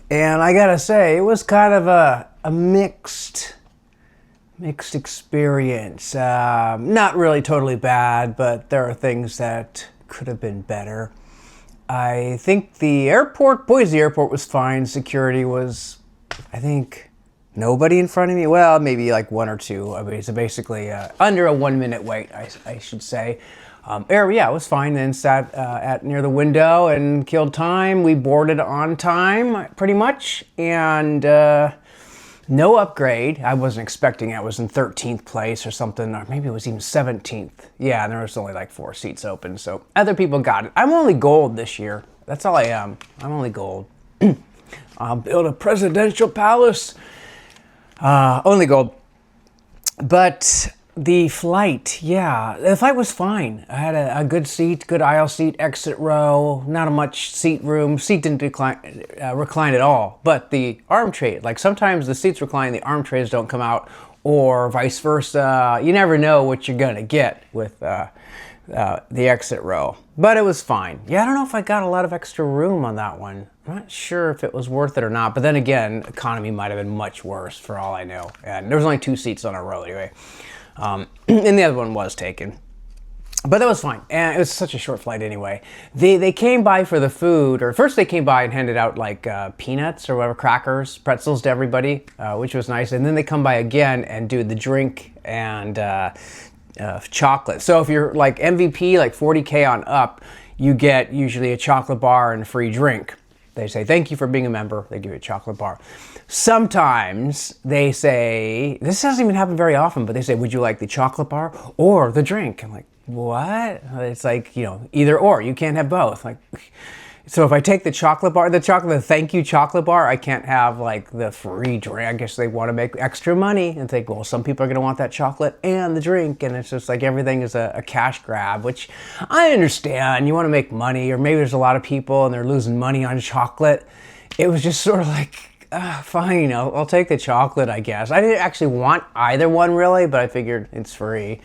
And I gotta say, it was kind of a mixed experience. Not really totally bad, but there are things that could have been better. I think the airport, Boise Airport, was fine. Security was, I think, nobody in front of me. Well, maybe like one or two. I mean, so basically under a 1 minute wait, I should say. Yeah, it was fine. Then sat at near the window and killed time. We boarded on time, pretty much, and no upgrade. I wasn't expecting it. I was in 13th place or something, or maybe it was even 17th. Yeah, and there was only like 4 seats open, so other people got it. I'm only gold this year. That's all I am. I'm only gold. I'll build a presidential palace. Only gold. But the flight was fine. I had a good seat, good aisle seat, exit row, not a much seat room. Seat didn't recline at all. But the arm tray, like sometimes the seats recline, the arm trays don't come out, or vice versa. You never know what you're gonna get with the exit row. But it was fine. Yeah, I don't know if I got a lot of extra room on that one. I'm not sure if it was worth it or not. But then again, economy might have been much worse for all I know. And there was only 2 seats on a row anyway. And the other one was taken. But that was fine. And it was such a short flight anyway. They came by for the food, or first they came by and handed out like peanuts or whatever, crackers, pretzels to everybody, which was nice. And then they come by again and do the drink and chocolate. So if you're like MVP, like 40K on up, you get usually a chocolate bar and a free drink. They say, thank you for being a member. They give you a chocolate bar. Sometimes they say, this doesn't even happen very often, but they say, would you like the chocolate bar or the drink? I'm like, what? It's like, either or. You can't have both. Like, so if I take the chocolate bar, the thank you chocolate bar, I can't have like the free drink. I guess they want to make extra money and think, well, some people are going to want that chocolate and the drink. And it's just like everything is a cash grab, which I understand. You want to make money, or maybe there's a lot of people and they're losing money on chocolate. It was just sort of like, fine, I'll take the chocolate, I guess. I didn't actually want either one really, but I figured it's free.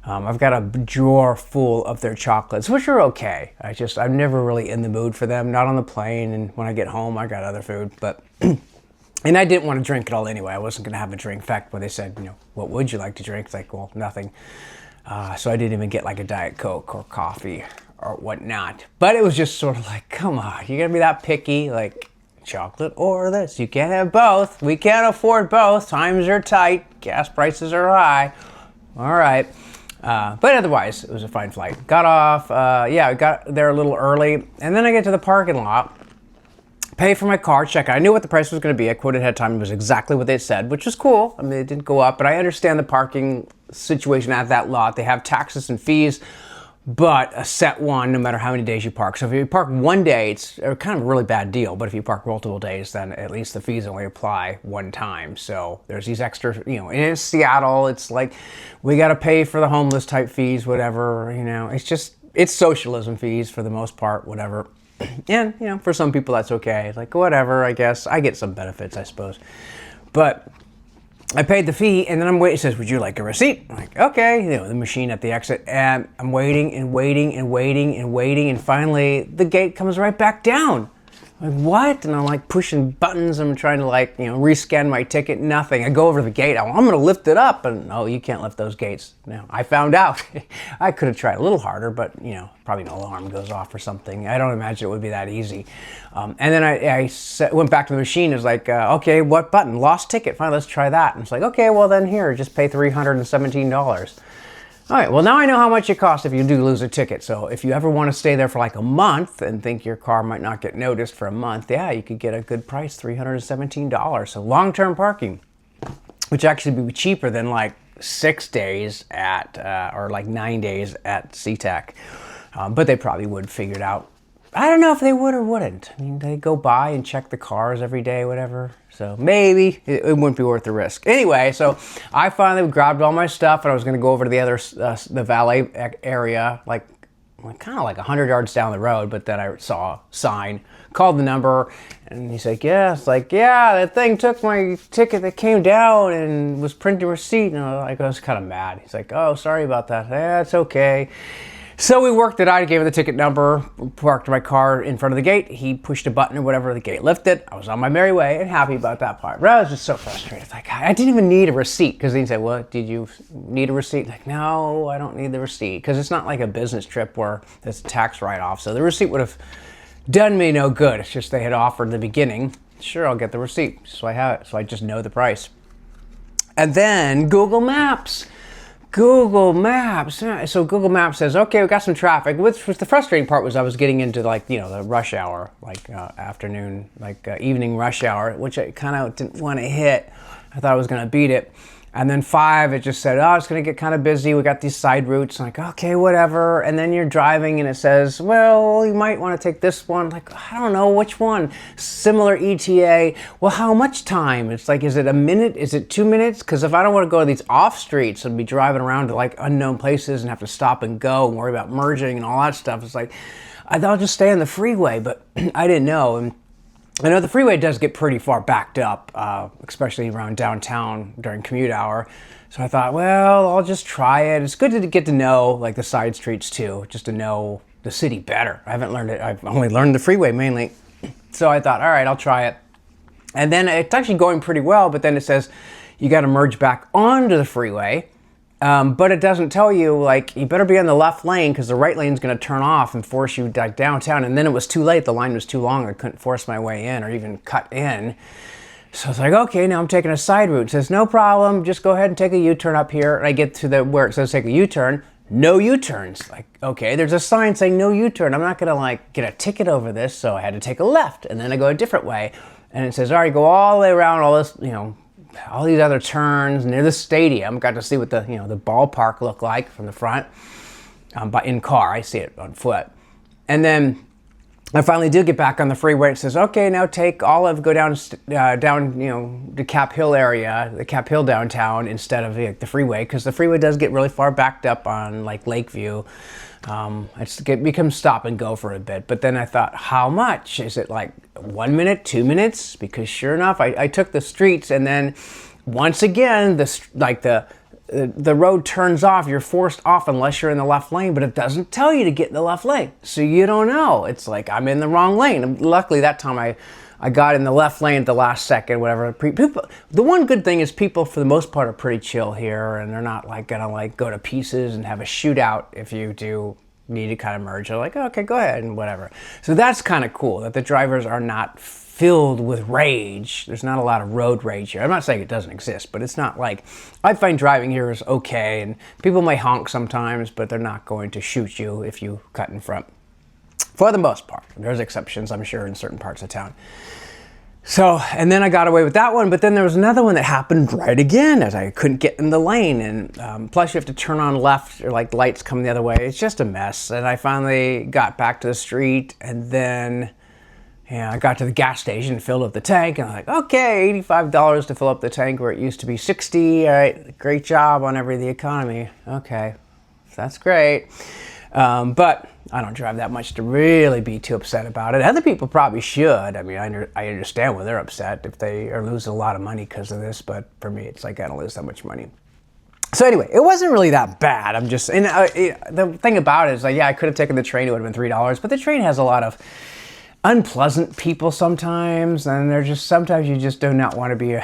I've got a drawer full of their chocolates, which are okay. I'm never really in the mood for them, not on the plane, and when I get home, I got other food, but, and I didn't want to drink it all anyway. I wasn't going to have a drink. In fact, when they said, what would you like to drink? It's like, well, nothing. So I didn't even get like a Diet Coke or coffee or whatnot. But it was just sort of like, come on, you gotta be that picky, like chocolate or this. You can't have both. We can't afford both. Times are tight. Gas prices are high. All right. But otherwise, it was a fine flight. Got off, I got there a little early, and then I get to the parking lot, pay for my car, check it. I knew what the price was going to be. I quoted ahead of time. It was exactly what they said, which was cool. I mean, it didn't go up, but I understand the parking situation at that lot. They have taxes and fees, but a set one no matter how many days you park. So if you park one day, it's kind of a really bad deal. But if you park multiple days, then at least the fees only apply one time. So there's these extra, and in Seattle, it's like we got to pay for the homeless type fees, whatever, it's socialism fees for the most part, whatever. And, for some people that's okay. It's like, whatever, I guess. I get some benefits, I suppose. But I paid the fee, and then I'm waiting. It says, would you like a receipt? I'm like, okay. The machine at the exit, and I'm waiting and waiting and waiting and waiting, and finally the gate comes right back down. I'm like, what? And I'm like pushing buttons. I'm trying to rescan my ticket. Nothing. I go over to the gate. I'm going to lift it up, and no, you can't lift those gates. Now I found out. I could have tried a little harder, but probably an alarm goes off or something. I don't imagine it would be that easy. And then I went back to the machine. It was like, okay, what button? Lost ticket. Fine, let's try that. And it's like, okay, well then here, just pay $317. All right, well now I know how much it costs if you do lose a ticket. So if you ever want to stay there for like a month and think your car might not get noticed for a month, you could get a good price, $317. So long-term parking, which actually would be cheaper than like 6 days or like 9 days at SeaTac. But they probably would figure it out. I don't know if they would or wouldn't. I mean, they go by and check the cars every day, whatever. So maybe it wouldn't be worth the risk. Anyway, so I finally grabbed all my stuff and I was going to go over to the other, the valet area, like kind of like 100 yards down the road. But then I saw a sign, called the number, and he's like, that thing took my ticket that came down and was printing a receipt. And I was kind of mad. He's like, oh, sorry about that. Yeah, it's okay. So we worked it out. I gave him the ticket number, parked my car in front of the gate. He pushed a button or whatever, the gate lifted. I was on my merry way and happy about that part. But I was just so frustrated. Like, I didn't even need a receipt, because he said, well, did you need a receipt? Like, no, I don't need the receipt, because it's not like a business trip where there's a tax write-off. So the receipt would have done me no good. It's just they had offered in the beginning, sure, I'll get the receipt. So I have it. So I just know the price. And then Google Maps. So Google Maps says, okay, we got some traffic. Which was the frustrating part, was I was getting into, like, you know, the rush hour, like afternoon, like evening rush hour, which I kind of didn't want to hit. I thought I was going to beat it. And then 5, it just said, oh, it's going to get kind of busy. We got these side routes. I'm like, okay, whatever. And then you're driving and it says, well, you might want to take this one. Like, I don't know which one. Similar ETA. Well, how much time? It's like, is it a minute? Is it 2 minutes? Because if I don't want to go to these off streets and be driving around to like unknown places and have to stop and go and worry about merging and all that stuff, it's like, I'll just stay on the freeway. But I didn't know. And I know the freeway does get pretty far backed up, especially around downtown during commute hour. So I thought, well, I'll just try it. It's good to get to know, like, the side streets too, just to know the city better. I haven't learned it. I've only learned the freeway mainly. So I thought, all right, I'll try it. And then it's actually going pretty well, but then it says you got to merge back onto the freeway. But it doesn't tell you, like, you better be on the left lane, because the right lane's going to turn off and force you like downtown. And then it was too late. The line was too long. I couldn't force my way in or even cut in. So I was like, okay, now I'm taking a side route. It says, no problem. Just go ahead and take a U-turn up here. And I get to where it says take a U-turn. No U-turns. Like, okay, there's a sign saying no U-turn. I'm not going to, like, get a ticket over this. So I had to take a left, and then I go a different way. And it says, all right, go all the way around all this, you know, all these other turns near the stadium. Got to see what the ballpark looked like from the front, but in car. I see it on foot. And then I finally did get back on the freeway. It says, okay, now take Olive, go down, the Cap Hill area, the Cap Hill downtown, instead of the freeway, because the freeway does get really far backed up on, like, Lakeview. It becomes stop and go for a bit. But then I thought, how much? Is it like 1 minute, 2 minutes? Because sure enough, I took the streets, and then once again, the road turns off. You're forced off unless you're in the left lane, but it doesn't tell you to get in the left lane. So you don't know. It's like, I'm in the wrong lane. And luckily that time I got in the left lane at the last second, whatever. People, the one good thing is people, for the most part, are pretty chill here, and they're not like gonna like go to pieces and have a shootout if you do need to kind of merge. They're like, okay, go ahead and whatever. So that's kind of cool that the drivers are not filled with rage. There's not a lot of road rage here. I'm not saying it doesn't exist, but it's not like, I find driving here is okay, and people may honk sometimes, but they're not going to shoot you if you cut in front. For the most part. There's exceptions, I'm sure, in certain parts of town. So, and then I got away with that one, but then there was another one that happened right again, as I couldn't get in the lane, and plus you have to turn on left, or like lights come the other way. It's just a mess. And I finally got back to the street, and then I got to the gas station, filled up the tank, and I'm like, okay, $85 to fill up the tank where it used to be $60. All right, great job on the economy. Okay, that's great. But I don't drive that much to really be too upset about it. Other people probably should. I mean, I understand when they're upset if they are losing a lot of money because of this, but for me, it's like I don't lose that much money. So anyway, it wasn't really that bad. I'm just, and the thing about it is, like, yeah, I could have taken the train. It would have been $3, but the train has a lot of unpleasant people sometimes, and they're just, sometimes you just do not want to be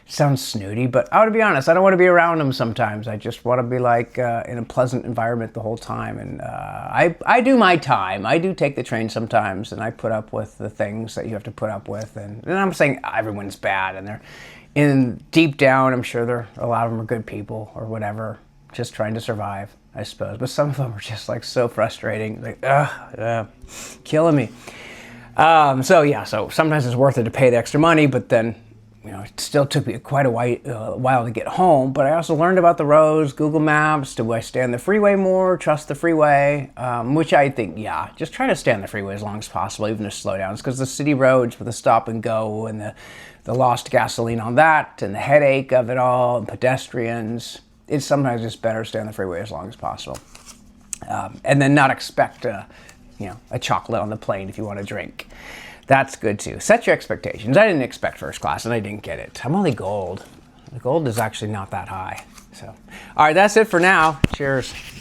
sounds snooty, but I want to be honest, I don't want to be around them sometimes. I just want to be like in a pleasant environment the whole time. And I do my time. I do take the train sometimes, and I put up with the things that you have to put up with. And I'm saying everyone's bad, and they're in deep down, I'm sure a lot of them are good people or whatever, just trying to survive, I suppose. But some of them are just like so frustrating, like killing me. So sometimes it's worth it to pay the extra money, but then it still took me quite a while to get home. But I also learned about the roads, Google Maps. Do I stay on the freeway more, trust the freeway? Which I think, yeah, just try to stay on the freeway as long as possible, even to slowdowns, because the city roads with the stop and go and the lost gasoline on that and the headache of it all and pedestrians, it's sometimes just better to stay on the freeway as long as possible. And then not expect a chocolate on the plane if you want to drink. That's good too. Set your expectations. I didn't expect first class, and I didn't get it. I'm only gold. The gold is actually not that high. So, all right, that's it for now. Cheers.